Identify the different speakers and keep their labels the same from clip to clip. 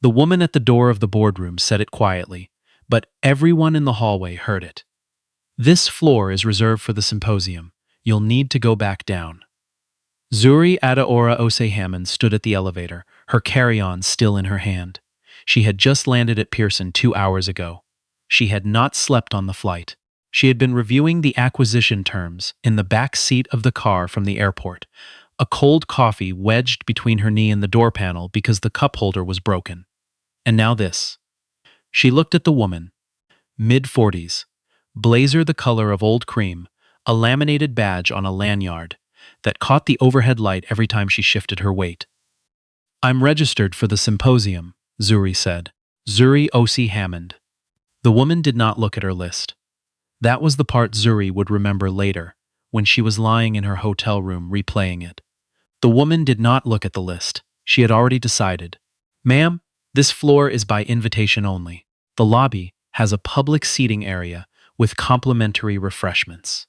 Speaker 1: The woman at the door of the boardroom said it quietly, but everyone in the hallway heard it. "This floor is reserved for the symposium. You'll need to go back down." Zuri Adaora Ose Hammond stood at the elevator, her carry-on still in her hand. She had just landed at Pearson 2 hours ago. She had not slept on the flight. She had been reviewing the acquisition terms in the back seat of the car from the airport, a cold coffee wedged between her knee and the door panel because the cup holder was broken. And now this. She looked at the woman, mid-40s, blazer the color of old cream, a laminated badge on a lanyard that caught the overhead light every time she shifted her weight. "I'm registered for the symposium," Zuri said. "Zuri Osi Hammond." The woman did not look at her list. That was the part Zuri would remember later, when she was lying in her hotel room replaying it. The woman did not look at the list. She had already decided. "Ma'am, this floor is by invitation only. The lobby has a public seating area with complimentary refreshments."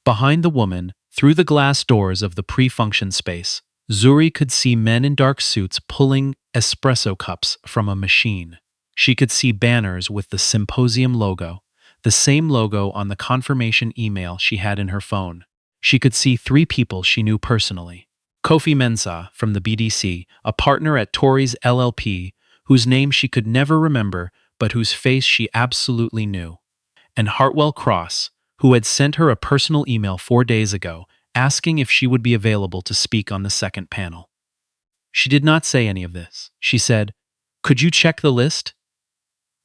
Speaker 1: Behind the woman, through the glass doors of the pre-function space, Zuri could see men in dark suits pulling espresso cups from a machine. She could see banners with the symposium logo, the same logo on the confirmation email she had in her phone. She could see 3 people she knew personally. Kofi Mensah from the BDC, a partner at Tories LLP, whose name she could never remember but whose face she absolutely knew. And Hartwell Cross, who had sent her a personal email 4 days ago asking if she would be available to speak on the second panel. She did not say any of this. She said, "Could you check the list?"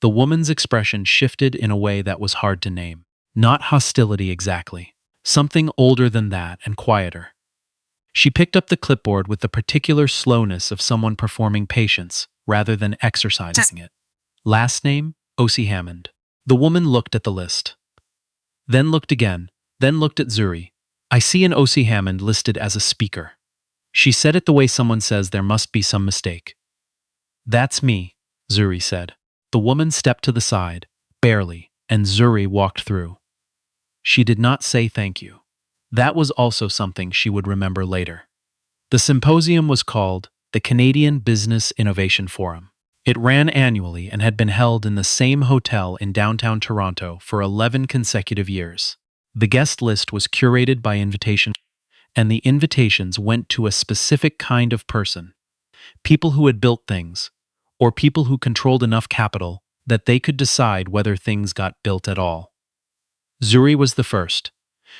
Speaker 1: The woman's expression shifted in a way that was hard to name. Not hostility exactly. Something older than that and quieter. She picked up the clipboard with the particular slowness of someone performing patience rather than exercising it. Last name, Osi Hammond. The woman looked at the list. Then looked again, then looked at Zuri. "I see an Osi Hammond listed as a speaker." She said it the way someone says there must be some mistake. "That's me," Zuri said. The woman stepped to the side, barely, and Zuri walked through. She did not say thank you. That was also something she would remember later. The symposium was called the Canadian Business Innovation Forum. It ran annually and had been held in the same hotel in downtown Toronto for 11 consecutive years. The guest list was curated by invitation, and the invitations went to a specific kind of person. People who had built things, or people who controlled enough capital that they could decide whether things got built at all. Zuri was the first.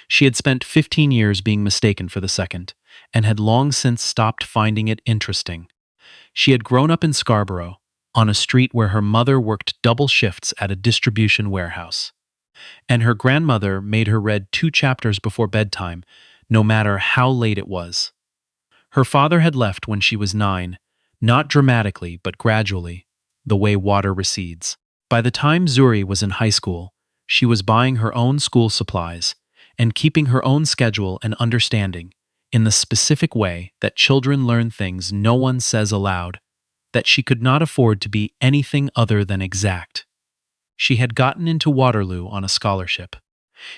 Speaker 1: She had spent 15 years being mistaken for the second, and had long since stopped finding it interesting. She had grown up in Scarborough, on a street where her mother worked double shifts at a distribution warehouse. And her grandmother made her read 2 chapters before bedtime, no matter how late it was. Her father had left when she was 9, not dramatically but gradually, the way water recedes. By the time Zuri was in high school, she was buying her own school supplies and keeping her own schedule and understanding, in the specific way that children learn things no one says aloud, that she could not afford to be anything other than exact. She had gotten into Waterloo on a scholarship.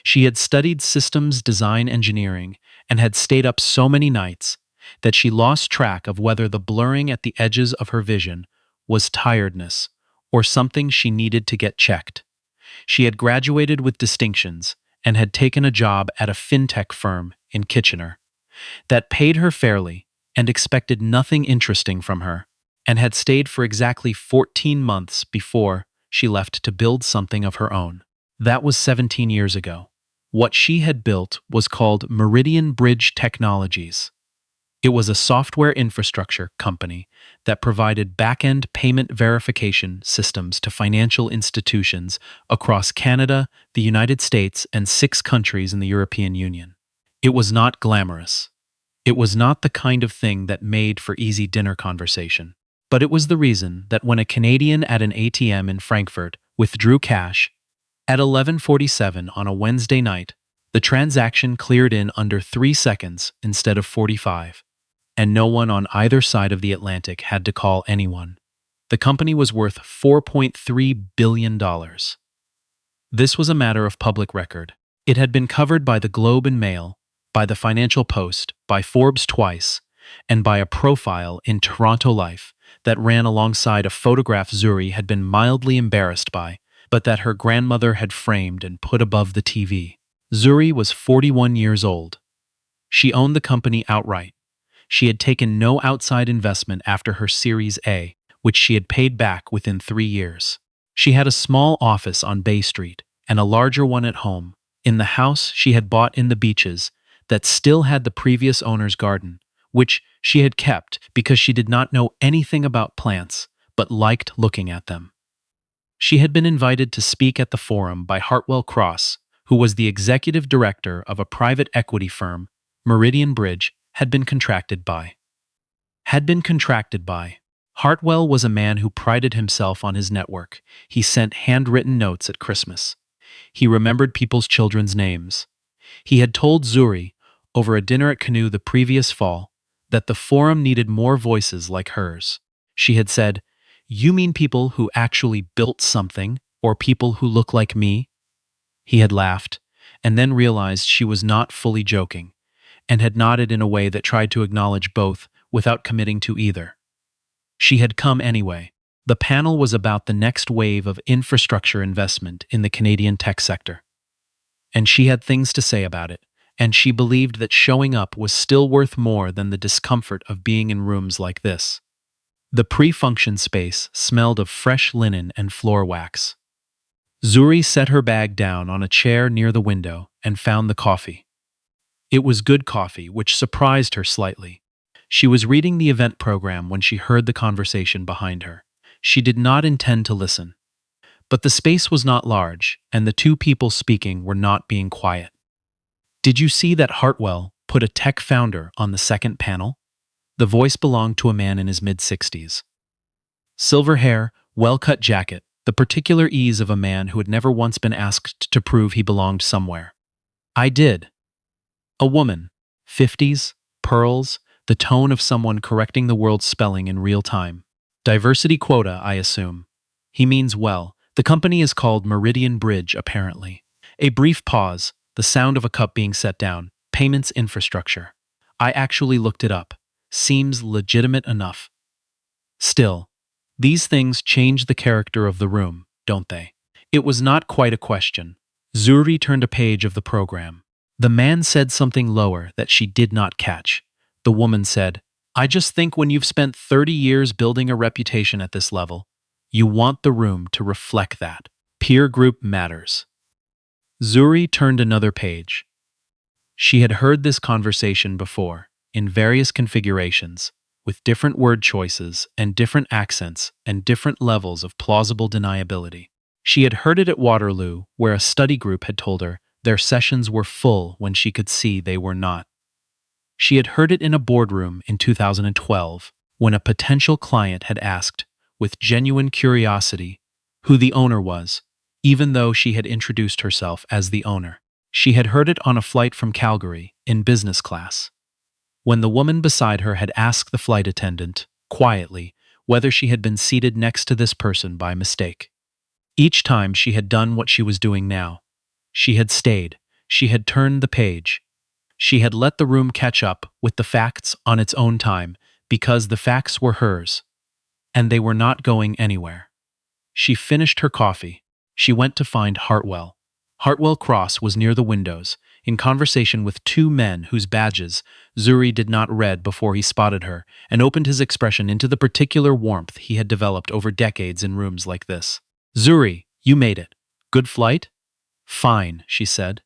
Speaker 1: She had studied systems design engineering and had stayed up so many nights that she lost track of whether the blurring at the edges of her vision was tiredness or something she needed to get checked. She had graduated with distinctions and had taken a job at a fintech firm in Kitchener that paid her fairly and expected nothing interesting from her, and had stayed for exactly 14 months before she left to build something of her own. That was 17 years ago. What she had built was called Meridian Bridge Technologies. It was a software infrastructure company that provided back-end payment verification systems to financial institutions across Canada, the United States, and 6 countries in the European Union. It was not glamorous. It was not the kind of thing that made for easy dinner conversation. But it was the reason that when a Canadian at an ATM in Frankfurt withdrew cash at 11:47 on a Wednesday night, the transaction cleared in under 3 seconds instead of 45, and no one on either side of the Atlantic had to call anyone. The company was worth $4.3 billion. This was a matter of public record. It had been covered by the Globe and Mail, by the Financial Post, by Forbes twice, and by a profile in Toronto Life that ran alongside a photograph Zuri had been mildly embarrassed by, but that her grandmother had framed and put above the TV. Zuri was 41 years old. She owned the company outright. She had taken no outside investment after her Series A, which she had paid back within 3 years. She had a small office on Bay Street and a larger one at home, in the house she had bought in the Beaches that still had the previous owner's garden, which she had kept because she did not know anything about plants but liked looking at them. She had been invited to speak at the forum by Hartwell Cross, who was the executive director of a private equity firm Meridian Bridge had been contracted by. Hartwell was a man who prided himself on his network. He sent handwritten notes at Christmas. He remembered people's children's names. He had told Zuri, over a dinner at Canoe the previous fall, that the forum needed more voices like hers. She had said, "You mean people who actually built something, or people who look like me?" He had laughed, and then realized she was not fully joking, and had nodded in a way that tried to acknowledge both without committing to either. She had come anyway. The panel was about the next wave of infrastructure investment in the Canadian tech sector. And she had things to say about it, and she believed that showing up was still worth more than the discomfort of being in rooms like this. The pre-function space smelled of fresh linen and floor wax. Zuri set her bag down on a chair near the window and found the coffee. It was good coffee, which surprised her slightly. She was reading the event program when she heard the conversation behind her. She did not intend to listen. But the space was not large, and the two people speaking were not being quiet. "Did you see that Hartwell put a tech founder on the second panel?" The voice belonged to a man in his mid-60s. Silver hair, well-cut jacket, the particular ease of a man who had never once been asked to prove he belonged somewhere. "I did." A woman, 50s, pearls, the tone of someone correcting the world's spelling in real time. "Diversity quota, I assume." "He means well. The company is called Meridian Bridge, apparently." A brief pause, the sound of a cup being set down. "Payments infrastructure. I actually looked it up. Seems legitimate enough." Still, these things change the character of the room, don't they? It was not quite a question. Zuri turned a page of the program. The man said something lower that she did not catch. The woman said, "I just think when you've spent 30 years building a reputation at this level, you want the room to reflect that. Peer group matters." Zuri turned another page. She had heard this conversation before, in various configurations, with different word choices and different accents and different levels of plausible deniability. She had heard it at Waterloo, where a study group had told her their sessions were full when she could see they were not. She had heard it in a boardroom in 2012, when a potential client had asked, with genuine curiosity, who the owner was, even though she had introduced herself as the owner. She had heard it on a flight from Calgary, in business class, when the woman beside her had asked the flight attendant, quietly, whether she had been seated next to this person by mistake. Each time she had done what she was doing now. She had stayed. She had turned the page. She had let the room catch up with the facts on its own time, because the facts were hers, and they were not going anywhere. She finished her coffee. She went to find Hartwell. Hartwell Cross was near the windows, in conversation with two men whose badges Zuri did not read before he spotted her, and opened his expression into the particular warmth he had developed over decades in rooms like this. "Zuri, you made it. Good flight?" "Fine," she said.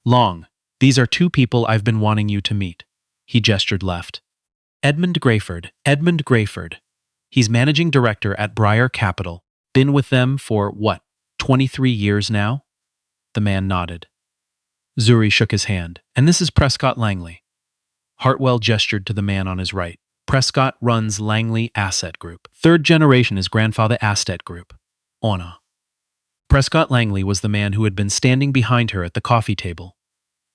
Speaker 1: "Long. These are two people I've been wanting you to meet." He gestured left. Edmund Grayford. He's managing director at Briar Capital. Been with them for, 23 years now?" The man nodded. Zuri shook his hand. "And this is Prescott Langley." Hartwell gestured to the man on his right. "Prescott runs Langley Asset Group. Third generation his grandfather Asset Group. Ona." Prescott Langley was the man who had been standing behind her at the coffee table.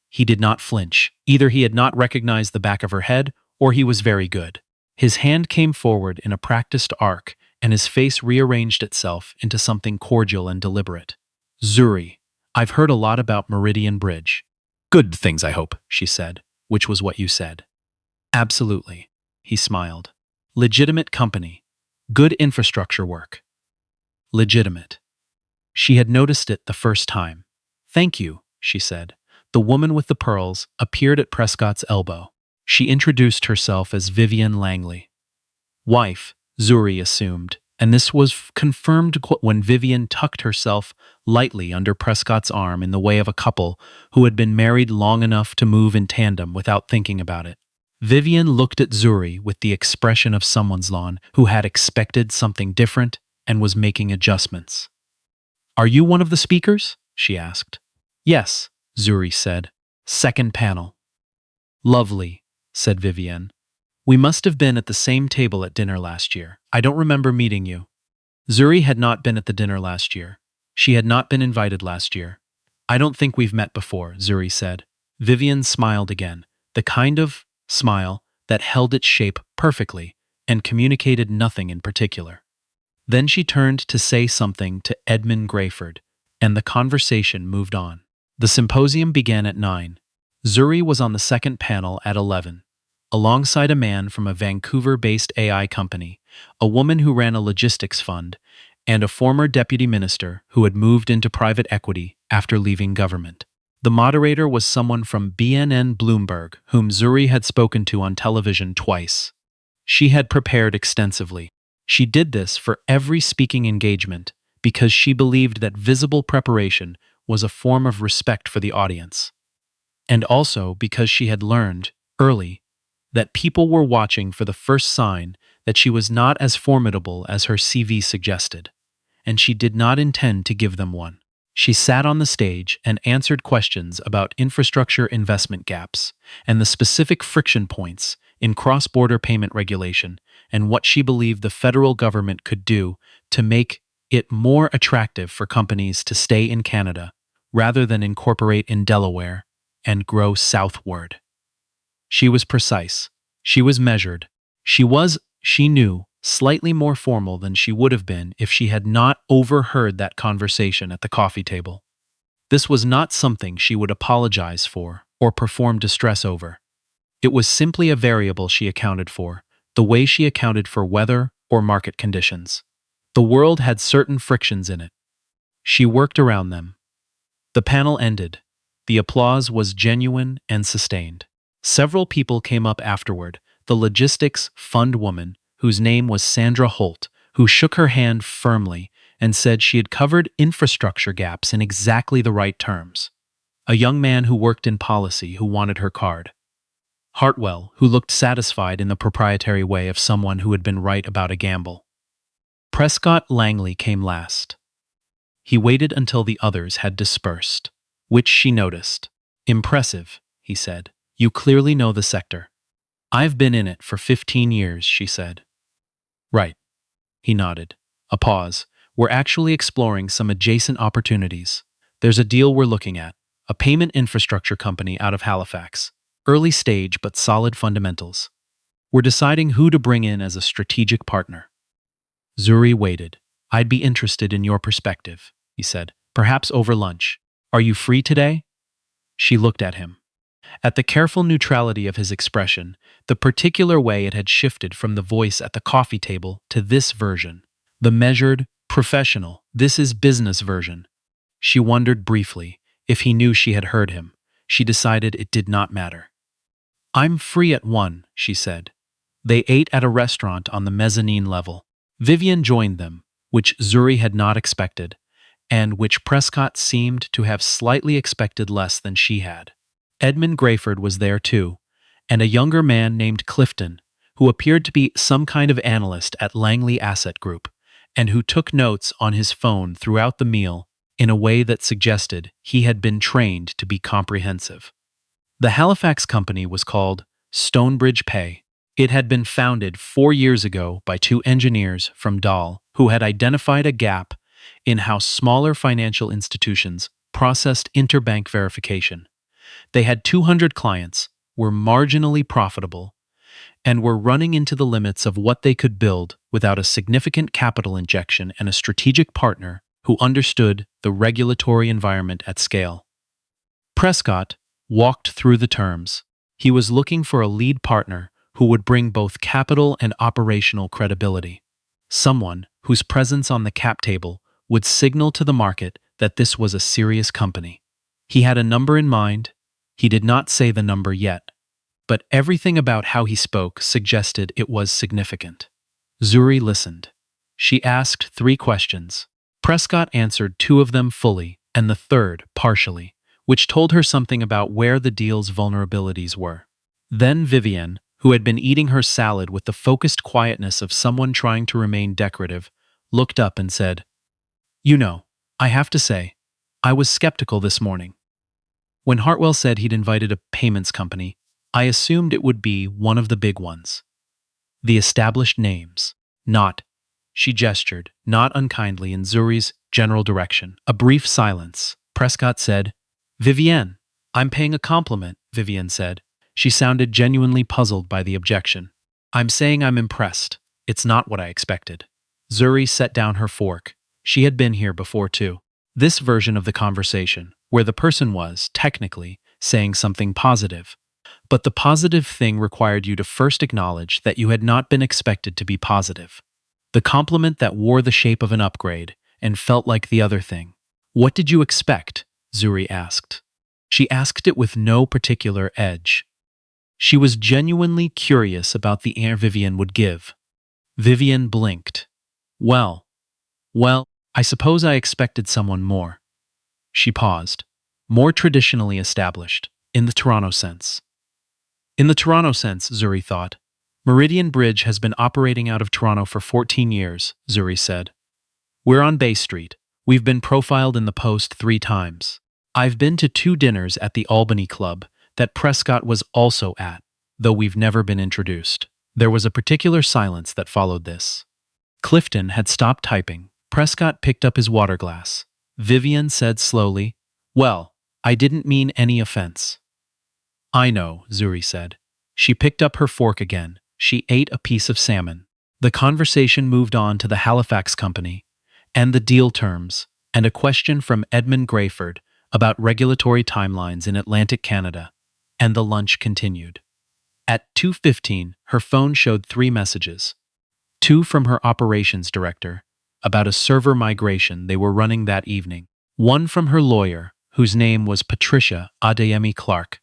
Speaker 1: He did not flinch. Either he had not recognized the back of her head, or he was very good. His hand came forward in a practiced arc, and his face rearranged itself into something cordial and deliberate. "Zuri, I've heard a lot about Meridian Bridge." "Good things, I hope," she said, "which was what you said." "Absolutely." He smiled. "Legitimate company. Good infrastructure work. Legitimate. She had noticed it the first time. Thank you, she said. The woman with the pearls appeared at Prescott's elbow. She introduced herself as Vivian Langley. Wife, Zuri assumed, and this was confirmed when Vivian tucked herself lightly under Prescott's arm in the way of a couple who had been married long enough to move in tandem without thinking about it. Vivian looked at Zuri with the expression of someone's lawn who had expected something different and was making adjustments. Are you one of the speakers? She asked. Yes, Zuri said. Second panel. Lovely, said Vivian. We must have been at the same table at dinner last year. I don't remember meeting you. Zuri had not been at the dinner last year. She had not been invited last year. I don't think we've met before, Zuri said. Vivian smiled again, the kind of smile that held its shape perfectly and communicated nothing in particular. Then she turned to say something to Edmund Grayford, and the conversation moved on. The symposium began at 9. Zuri was on the second panel at 11. Alongside a man from a Vancouver-based AI company, a woman who ran a logistics fund, and a former deputy minister who had moved into private equity after leaving government. The moderator was someone from BNN Bloomberg, whom Zuri had spoken to on television twice. She had prepared extensively. She did this for every speaking engagement because she believed that visible preparation was a form of respect for the audience. And also because she had learned, early, that people were watching for the first sign that she was not as formidable as her CV suggested, and she did not intend to give them one. She sat on the stage and answered questions about infrastructure investment gaps and the specific friction points in cross-border payment regulation and what she believed the federal government could do to make it more attractive for companies to stay in Canada rather than incorporate in Delaware and grow southward. She was precise. She was measured. She knew, slightly more formal than she would have been if she had not overheard that conversation at the coffee table. This was not something she would apologize for or perform distress over. It was simply a variable she accounted for, the way she accounted for weather or market conditions. The world had certain frictions in it. She worked around them. The panel ended. The applause was genuine and sustained. Several people came up afterward, the logistics fund woman, whose name was Sandra Holt, who shook her hand firmly and said she had covered infrastructure gaps in exactly the right terms. A young man who worked in policy who wanted her card. Hartwell, who looked satisfied in the proprietary way of someone who had been right about a gamble. Prescott Langley came last. He waited until the others had dispersed, which she noticed. Impressive, he said. You clearly know the sector. I've been in it for 15 years, she said. Right. He nodded. A pause. We're actually exploring some adjacent opportunities. There's a deal we're looking at. A payment infrastructure company out of Halifax. Early stage but solid fundamentals. We're deciding who to bring in as a strategic partner. Zuri waited. I'd be interested in your perspective, he said. Perhaps over lunch. Are you free today? She looked at him. At the careful neutrality of his expression, the particular way it had shifted from the voice at the coffee table to this version, the measured, professional, this is business version. She wondered briefly if he knew she had heard him. She decided it did not matter. I'm free at 1, she said. They ate at a restaurant on the mezzanine level. Vivian joined them, which Zuri had not expected, and which Prescott seemed to have slightly expected less than she had. Edmund Grayford was there too, and a younger man named Clifton, who appeared to be some kind of analyst at Langley Asset Group, and who took notes on his phone throughout the meal in a way that suggested he had been trained to be comprehensive. The Halifax company was called Stonebridge Pay. It had been founded 4 years ago by 2 engineers from Dahl who had identified a gap in how smaller financial institutions processed interbank verification. They had 200 clients, were marginally profitable, and were running into the limits of what they could build without a significant capital injection and a strategic partner who understood the regulatory environment at scale. Prescott walked through the terms. He was looking for a lead partner who would bring both capital and operational credibility. someone whose presence on the cap table would signal to the market that this was a serious company. He had a number in mind. He did not say the number yet, but everything about how he spoke suggested it was significant. Zuri listened. She asked 3 questions. Prescott answered 2 of them fully and the third partially, which told her something about where the deal's vulnerabilities were. Then Vivienne, who had been eating her salad with the focused quietness of someone trying to remain decorative, looked up and said, "You know, I have to say, I was skeptical this morning. When Hartwell said he'd invited a payments company, I assumed it would be one of the big ones. The established names, not," she gestured, not unkindly in Zuri's general direction. A brief silence. Prescott said, "Vivienne, I'm paying a compliment," Vivienne said. She sounded genuinely puzzled by the objection. "I'm saying I'm impressed. It's not what I expected." Zuri set down her fork. She had been here before too. This version of the conversation, where the person was, technically, saying something positive. But the positive thing required you to first acknowledge that you had not been expected to be positive. The compliment that wore the shape of an upgrade and felt like the other thing. "What did you expect?" Zuri asked. She asked it with no particular edge. She was genuinely curious about the answer Vivienne would give. Vivienne blinked. Well, I suppose I expected someone more." She paused. "More traditionally established, in the Toronto sense." In the Toronto sense, Zuri thought. "Meridian Bridge has been operating out of Toronto for 14 years, Zuri said. "We're on Bay Street. We've been profiled in the Post 3 times. I've been to 2 dinners at the Albany Club that Prescott was also at, though we've never been introduced." There was a particular silence that followed this. Clifton had stopped typing. Prescott picked up his water glass. Vivienne said slowly, "Well, I didn't mean any offense." "I know," Zuri said. She picked up her fork again. She ate a piece of salmon. The conversation moved on to the Halifax Company, and the deal terms, and a question from Edmund Grayford about regulatory timelines in Atlantic Canada, and the lunch continued. At 2:15, her phone showed 3 messages. 2 from her operations director, about a server migration they were running that evening. 1 from her lawyer, whose name was Patricia Adeyemi Clark,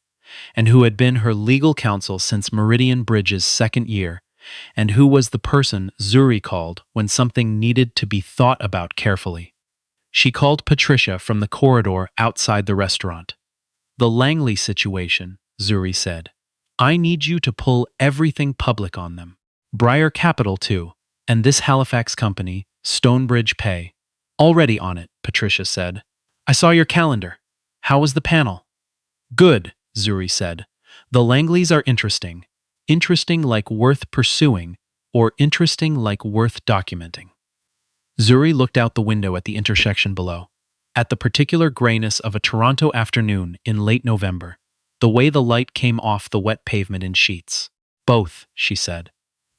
Speaker 1: and who had been her legal counsel since Meridian Bridge's 2nd year, and who was the person Zuri called when something needed to be thought about carefully. She called Patricia from the corridor outside the restaurant. "The Langley situation," Zuri said. "I need you to pull everything public on them. Briar Capital too, and this Halifax company, Stonebridge Pay." "Already on it," Patricia said. "I saw your calendar. How was the panel?" "Good," Zuri said. "The Langleys are interesting. Interesting like worth pursuing, or interesting like worth documenting." Zuri looked out the window at the intersection below, at the particular grayness of a Toronto afternoon in late November, the way the light came off the wet pavement in sheets. "Both," she said.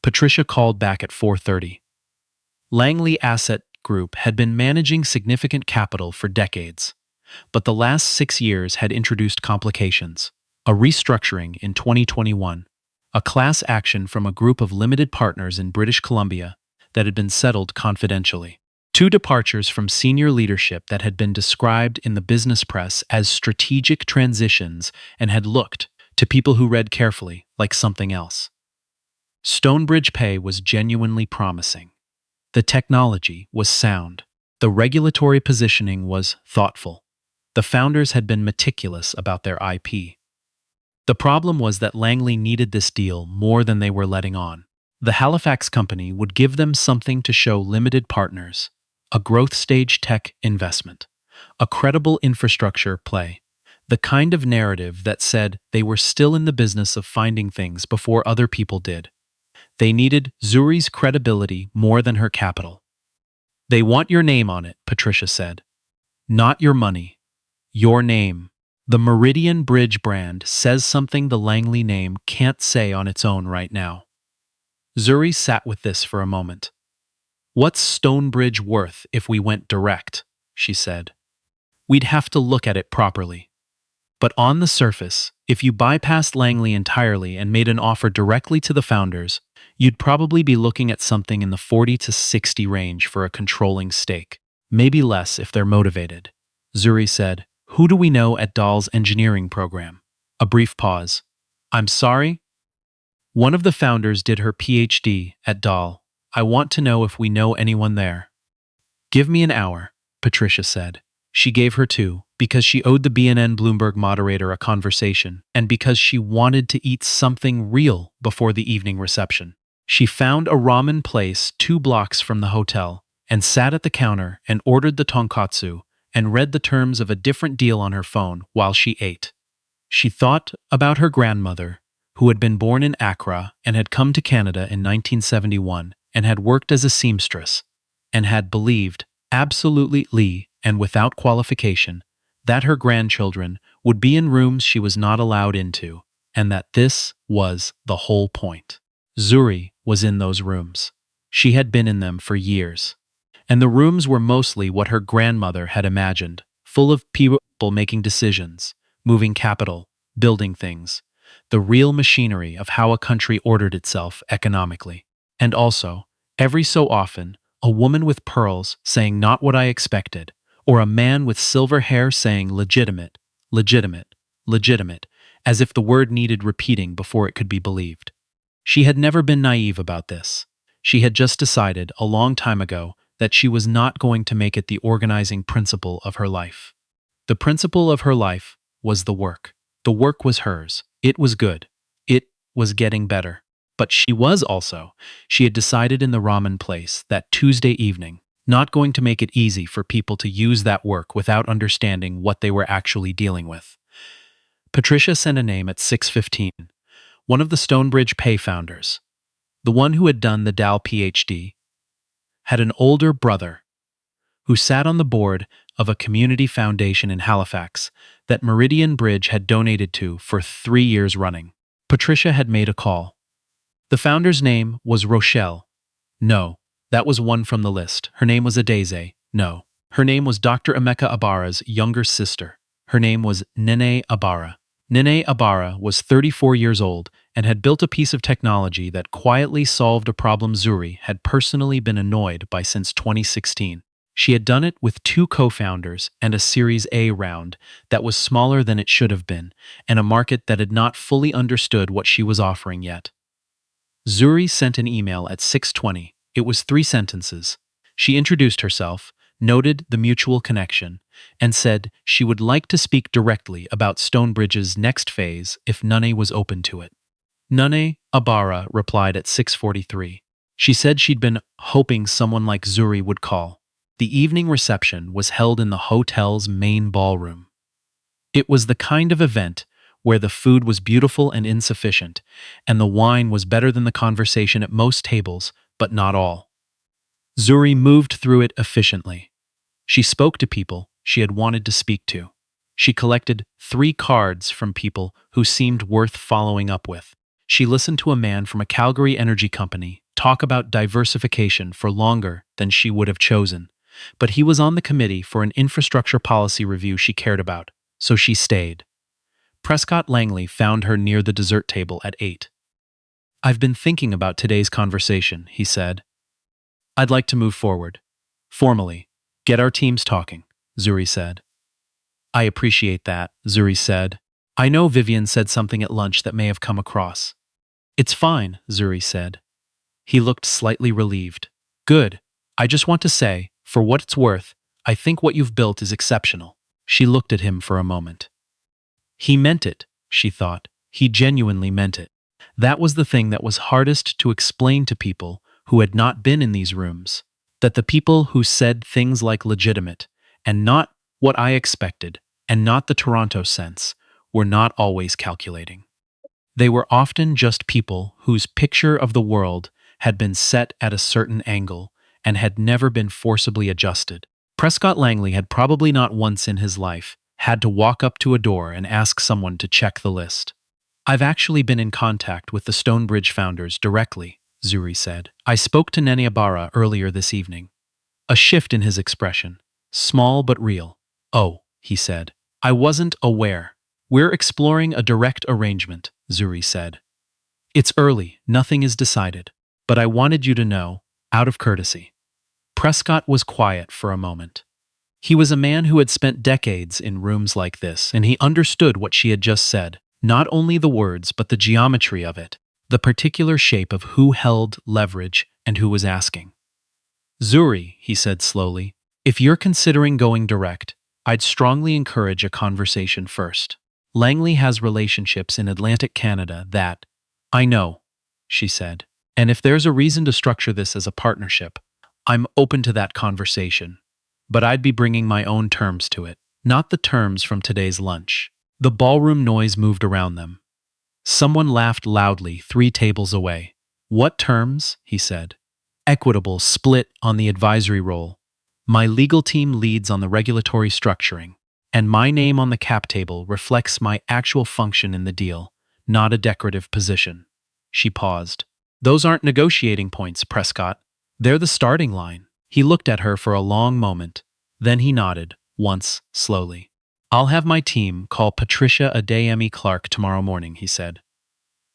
Speaker 1: Patricia called back at 4:30. Langley Asset Group had been managing significant capital for decades, but the last 6 years had introduced complications. A restructuring in 2021, a class action from a group of limited partners in British Columbia that had been settled confidentially. 2 departures from senior leadership that had been described in the business press as strategic transitions and had looked, to people who read carefully, like something else. Stonebridge Pay was genuinely promising. The technology was sound. The regulatory positioning was thoughtful. The founders had been meticulous about their IP. The problem was that Langley needed this deal more than they were letting on. The Halifax company would give them something to show limited partners, a growth stage tech investment, a credible infrastructure play, the kind of narrative that said they were still in the business of finding things before other people did. They needed Zuri's credibility more than her capital. "They want your name on it," Patricia said. "Not your money. Your name. The Meridian Bridge brand says something the Langley name can't say on its own right now." Zuri sat with this for a moment. "What's Stonebridge worth if we went direct?" she said. "We'd have to look at it properly." But on the surface, if you bypassed Langley entirely and made an offer directly to the founders, you'd probably be looking at something in the 40 to 60 range for a controlling stake. Maybe less if they're motivated. Zuri said, "Who do we know at Dahl's engineering program?" A brief pause. "I'm sorry?" "One of the founders did her PhD at Dahl. I want to know if we know anyone there." "Give me an hour," Patricia said. She gave her two, because she owed the BNN Bloomberg moderator a conversation, and because she wanted to eat something real before the evening reception. She found a ramen place 2 blocks from the hotel, and sat at the counter and ordered the tonkatsu, and read the terms of a different deal on her phone while she ate. She thought about her grandmother, who had been born in Accra and had come to Canada in 1971 and had worked as a seamstress, and had believed, absolutely and without qualification, that her grandchildren would be in rooms she was not allowed into, and that this was the whole point. Zuri was in those rooms. She had been in them for years. And the rooms were mostly what her grandmother had imagined, full of people making decisions, moving capital, building things, the real machinery of how a country ordered itself economically. And also, every so often, a woman with pearls saying "not what I expected," or a man with silver hair saying "legitimate, legitimate, legitimate," as if the word needed repeating before it could be believed. She had never been naive about this. She had just decided, a long time ago, that she was not going to make it the organizing principle of her life. The principle of her life was the work. The work was hers. It was good. It was getting better. But she had decided in the ramen place that Tuesday evening, not going to make it easy for people to use that work without understanding what they were actually dealing with. Patricia sent a name at 6:15, one of the Stonebridge Pay founders, the one who had done the Dahl PhD, had an older brother who sat on the board of a community foundation in Halifax that Meridian Bridge had donated to for 3 years running. Patricia had made a call. The founder's name was Rochelle. No, that was one from the list. Her name was Adeze. No. Her name was Dr. Emeka Abara's younger sister. Her name was Nene Abara. Nene Abara was 34 years old and had built a piece of technology that quietly solved a problem Zuri had personally been annoyed by since 2016. She had done it with 2 co-founders and a Series A round that was smaller than it should have been, and a market that had not fully understood what she was offering yet. Zuri sent an email at 6:20. It was 3 sentences. She introduced herself, noted the mutual connection, and said she would like to speak directly about Stonebridge's next phase if Nane was open to it. Nane Abara replied at 6:43. She said she'd been hoping someone like Zuri would call. The evening reception was held in the hotel's main ballroom. It was the kind of event where the food was beautiful and insufficient, and the wine was better than the conversation at most tables, but not all. Zuri moved through it efficiently. She spoke to people she had wanted to speak to. She collected 3 cards from people who seemed worth following up with. She listened to a man from a Calgary energy company talk about diversification for longer than she would have chosen, but he was on the committee for an infrastructure policy review she cared about, so she stayed. Prescott Langley found her near the dessert table at 8. "I've been thinking about today's conversation," he said. "I'd like to move forward. Formally. Get our teams talking," Zuri said. "I appreciate that," Zuri said. "I know Vivian said something at lunch that may have come across." "It's fine," Zuri said. He looked slightly relieved. "Good. I just want to say, for what it's worth, I think what you've built is exceptional." She looked at him for a moment. He meant it, she thought. He genuinely meant it. That was the thing that was hardest to explain to people who had not been in these rooms. That the people who said things like legitimate, and not what I expected, and not the Toronto sense, were not always calculating. They were often just people whose picture of the world had been set at a certain angle and had never been forcibly adjusted. Prescott Langley had probably not once in his life had to walk up to a door and ask someone to check the list. "I've actually been in contact with the Stonebridge founders directly," Zuri said. "I spoke to Nene Abara earlier this evening." A shift in his expression. Small but real. "Oh," he said. "I wasn't aware. We're exploring a direct arrangement, Zuri said. It's early, nothing is decided, but I wanted you to know, out of courtesy. Prescott was quiet for a moment. He was a man who had spent decades in rooms like this, and he understood what she had just said, not only the words but the geometry of it, the particular shape of who held leverage and who was asking. Zuri, he said slowly, if you're considering going direct, I'd strongly encourage a conversation first. Langley has relationships in Atlantic Canada that, I know, she said, and if there's a reason to structure this as a partnership, I'm open to that conversation. But I'd be bringing my own terms to it, not the terms from today's lunch. The ballroom noise moved around them. Someone laughed loudly 3 tables away. What terms? He said. Equitable split on the advisory role. My legal team leads on the regulatory structuring, and my name on the cap table reflects my actual function in the deal, not a decorative position. She paused. Those aren't negotiating points, Prescott. They're the starting line. He looked at her for a long moment. Then he nodded, once, slowly. I'll have my team call Patricia Adeyemi Clark tomorrow morning, he said.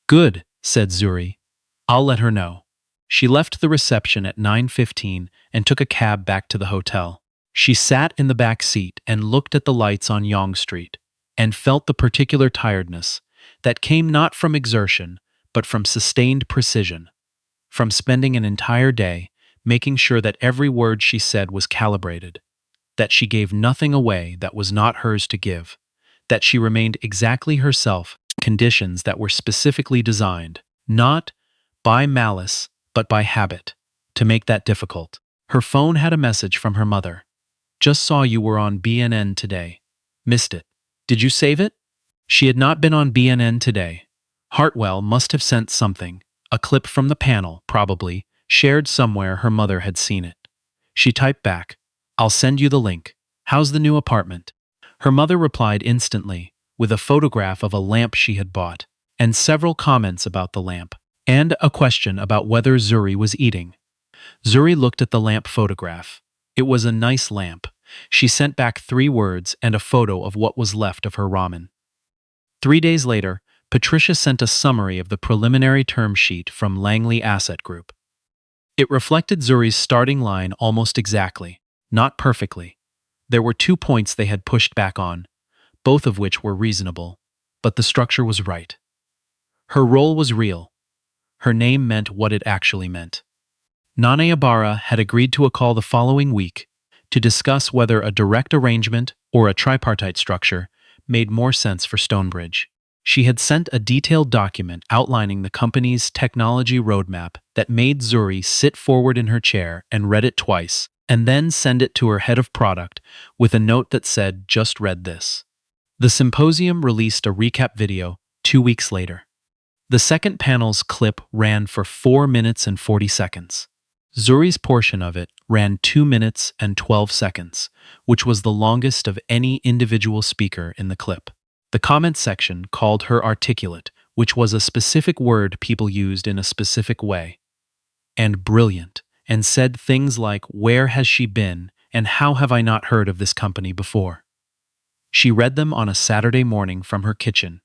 Speaker 1: Good, said Zuri. I'll let her know. She left the reception at 9:15 and took a cab back to the hotel. She sat in the back seat and looked at the lights on Yonge Street and felt the particular tiredness that came not from exertion but from sustained precision, from spending an entire day making sure that every word she said was calibrated, that she gave nothing away that was not hers to give, that she remained exactly herself, conditions that were specifically designed, not by malice, but by habit, to make that difficult. Her phone had a message from her mother. Just saw you were on BNN today. Missed it. Did you save it? She had not been on BNN today. Hartwell must have sent something, a clip from the panel, probably, shared somewhere her mother had seen it. She typed back, I'll send you the link. How's the new apartment? Her mother replied instantly, with a photograph of a lamp she had bought, and several comments about the lamp, and a question about whether Zuri was eating. Zuri looked at the lamp photograph. It was a nice lamp. She sent back 3 words and a photo of what was left of her ramen. 3 days later, Patricia sent a summary of the preliminary term sheet from Langley Asset Group. It reflected Zuri's starting line almost exactly, not perfectly. There were 2 points they had pushed back on, both of which were reasonable, but the structure was right. Her role was real. Her name meant what it actually meant. Nane Ibarra had agreed to a call the following week to discuss whether a direct arrangement or a tripartite structure made more sense for Stonebridge. She had sent a detailed document outlining the company's technology roadmap that made Zuri sit forward in her chair and read it twice, and then send it to her head of product with a note that said, just read this. The symposium released a recap video 2 weeks later. The second panel's clip ran for 4 minutes and 40 seconds. Zuri's portion of it ran 2 minutes and 12 seconds, which was the longest of any individual speaker in the clip. The comment section called her articulate, which was a specific word people used in a specific way, and brilliant, and said things like, where has she been, and how have I not heard of this company before? She read them on a Saturday morning from her kitchen,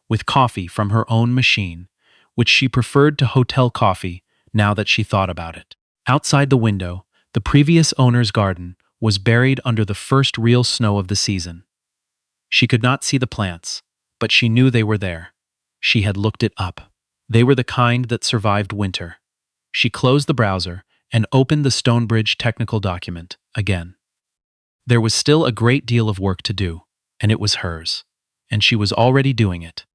Speaker 1: with coffee from her own machine, which she preferred to hotel coffee now that she thought about it. Outside the window, the previous owner's garden was buried under the first real snow of the season. She could not see the plants, but she knew they were there. She had looked it up. They were the kind that survived winter. She closed the browser and opened the Stonebridge technical document again. There was still a great deal of work to do, and it was hers, and she was already doing it.